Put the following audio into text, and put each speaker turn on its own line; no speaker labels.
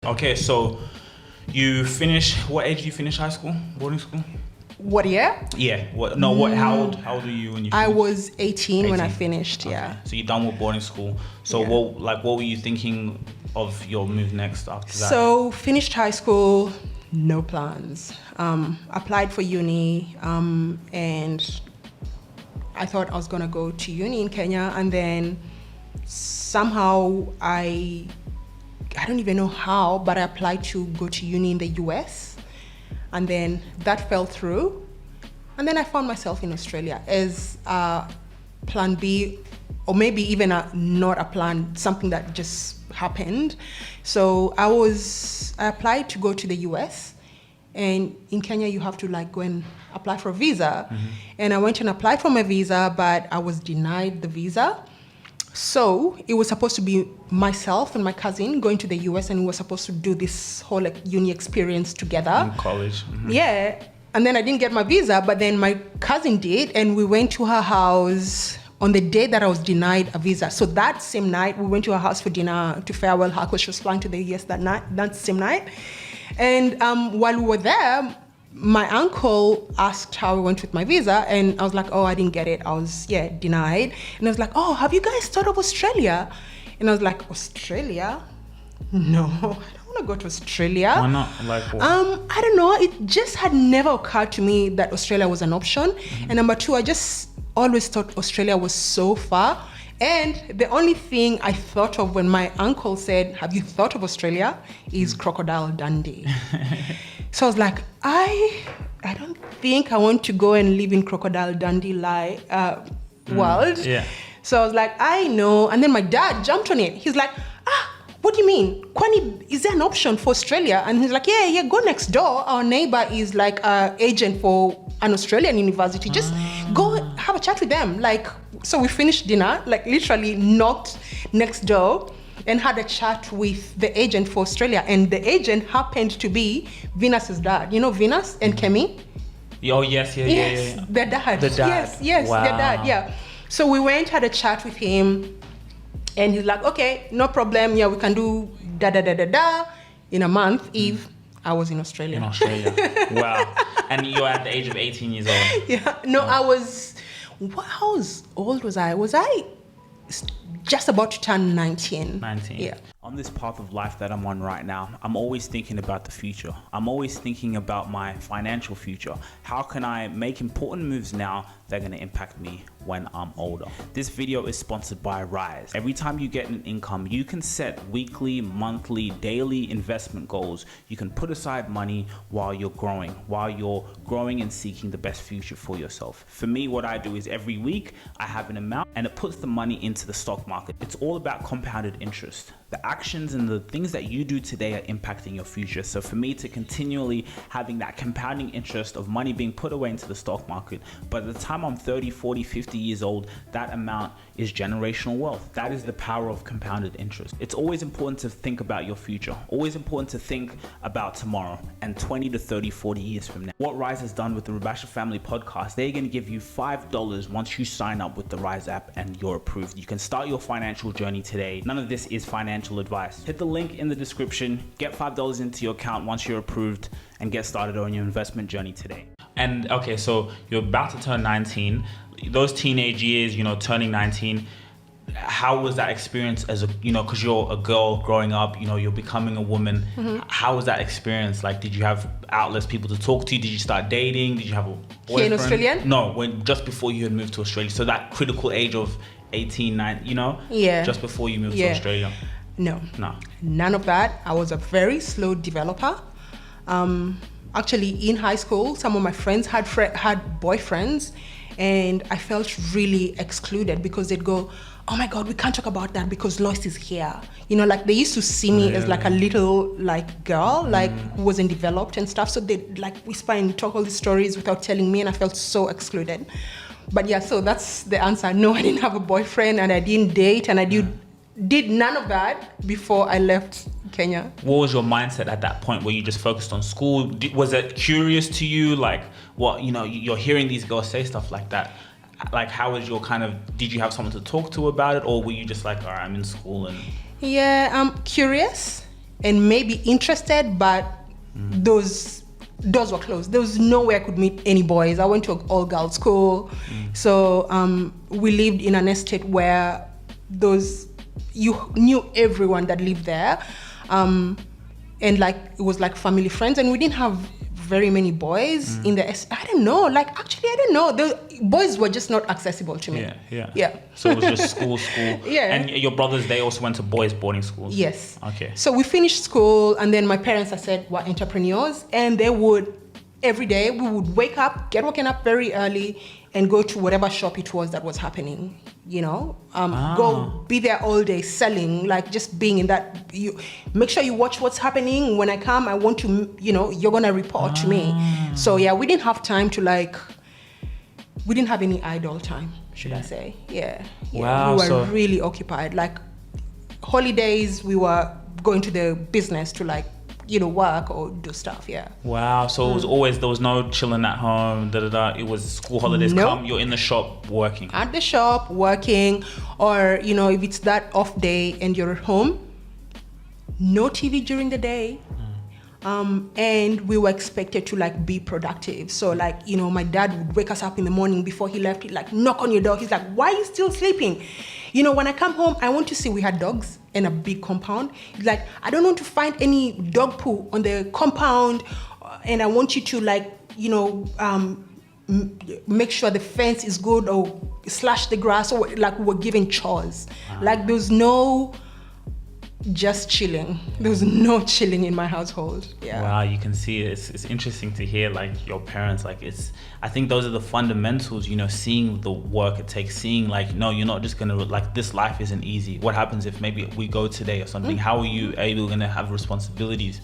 Okay, so you finish, what age did you finish high school, boarding school?
What year?
Yeah, how old were you when you finished?
I was 18 when I finished, yeah.
Okay. So you're done with boarding school. So what were you thinking of your move next after that?
So finished high school, no plans. Applied for uni, and I thought I was gonna go to uni in Kenya, and then somehow I don't even know how, but I applied to go to uni in the US, and then that fell through, and then I found myself in Australia as plan B, or maybe even not a plan, something that just happened. So I applied to go to the US, and in Kenya you have to like go and apply for a visa. And I went and applied for my visa, but I was denied the visa. So it was supposed to be myself and my cousin going to the US, and we were supposed to do this whole like uni experience together.
In college.
Yeah. And then I didn't get my visa, but then my cousin did, and we went to her house on the day that I was denied a visa. So that same night, we went to her house for dinner to farewell her because she was flying to the US that same night. And while we were there, my uncle asked how I went with my visa, and I was like, oh, I didn't get it. I was, denied. And I was like, oh, have you guys thought of Australia? And I was like, Australia? No, I don't want to go to Australia.
Why not? Like what?
I don't know. It just had never occurred to me that Australia was an option. And number two, I just always thought Australia was so far. And the only thing I thought of when my uncle said, have you thought of Australia, is Crocodile Dundee. So I was like, I don't think I want to go and live in Crocodile Dundee world.
Yeah.
So I was like, I know. And then my dad jumped on it. He's like, what do you mean? Kwani, is there an option for Australia? And he's like, yeah, go next door. Our neighbor is like an agent for an Australian university. Just go have a chat with them. Like, so we finished dinner, like literally knocked next door and had a chat with the agent for Australia. And the agent happened to be Venus's dad. You know Venus and Kemi?
Oh, yes, yeah.
Their dad.
The dad.
Yes,
wow.
Their dad, yeah. So we went, had a chat with him. And he's like, okay, no problem. Yeah, we can do da in a month if I was in Australia.
In Australia. Wow. And you're at the age of 18 years old.
Yeah. No, I was, how old was I? Was I just about to turn 19?
19.
Yeah.
On this path of life that I'm on right now, I'm always thinking about the future. I'm always thinking about my financial future. How can I make important moves now that are going to impact me when I'm older? This video is sponsored by Raiz. Every time you get an income, you can set weekly, monthly, daily investment goals. You can put aside money while you're growing and seeking the best future for yourself. For me, what I do is every week I have an amount and it puts the money into the stock market. It's all about compounded interest. The actions and the things that you do today are impacting your future. So for me to continually having that compounding interest of money being put away into the stock market, by the time I'm 30, 40, 50 years old, that amount is generational wealth. That is the power of compounded interest. It's always important to think about your future, always important to think about tomorrow and 20 to 30, 40 years from now. What Raiz has done with the Rubasha Family Podcast, they're going to give you $5 once you sign up with the Raiz app and you're approved. You can start your financial journey today. None of this is financial advice. Hit the link in the description, get $5 into your account once you're approved, and get started on your investment journey today. And okay, so you're about to turn 19. Those teenage years, turning 19, how was that experience as because you're a girl growing up, you're becoming a woman. How was that experience? Like, did you have outlets, people to talk to? Did you start dating? Did you have a boyfriend?
Here in Australia?
No, just before you had moved to Australia. So that critical age of 18, 19,
Yeah.
just before you moved to Australia.
No, none of that. I was a very slow developer. Actually, in high school, some of my friends had boyfriends, and I felt really excluded because they'd go, oh my God, we can't talk about that because Lois is here. Like they used to see me as like a little girl, who wasn't developed and stuff. So they'd whisper and talk all these stories without telling me, and I felt so excluded. But yeah, so that's the answer. No, I didn't have a boyfriend, and I didn't date, and I did none of that before I left Kenya.
What was your mindset at that point where you just focused on school? Was it curious to you? Like, what, you're hearing these girls say stuff like that. Like, how was your did you have someone to talk to about it? Or were you just like, all right, I'm in school and...
Yeah, I'm curious. and maybe interested, but those doors were closed. There was no way I could meet any boys. I went to an all-girls school. So we lived in an estate where you knew everyone that lived there. And like, it was like family friends, and we didn't have very many boys in the I don't know, like, actually I don't know, the boys were just not accessible to me. Yeah.
So it was just school.
Yeah.
And your brothers, they also went to boys boarding schools?
Yes.
Okay.
So we finished school, and then my parents, I said, were entrepreneurs, and they would, every day we would wake up, get woken up very early, and go to whatever shop it was that was happening, you know, go be there all day selling, like just being in that, you make sure you watch what's happening. When I come, I want to, you know, you're going to report to me. So yeah, we didn't have time to we didn't have any idle time, should I say. Yeah.
Wow.
We were really occupied. Like holidays, we were going to the business to work or do stuff. Yeah.
Wow. So it was always, there was no chilling at home, It was school holidays come, you're in the shop working.
At the shop working, or, you know, if it's that off day and you're at home, no TV during the day. And we were expected to be productive. So my dad would wake us up in the morning before he left. He'd knock on your door. He's like, why are you still sleeping? You know, when I come home, I want to see, we had dogs in a big compound. He's like, I don't want to find any dog poo on the compound. And I want you to make sure the fence is good, or slash the grass, or we're giving chores. There was no just chilling. There was no chilling in my household. Yeah.
Wow, you can see it's interesting to hear your parents, I think those are the fundamentals, seeing the work it takes, seeing no, you're not just gonna this life isn't easy. What happens if maybe we go today or something? How are you able to have responsibilities?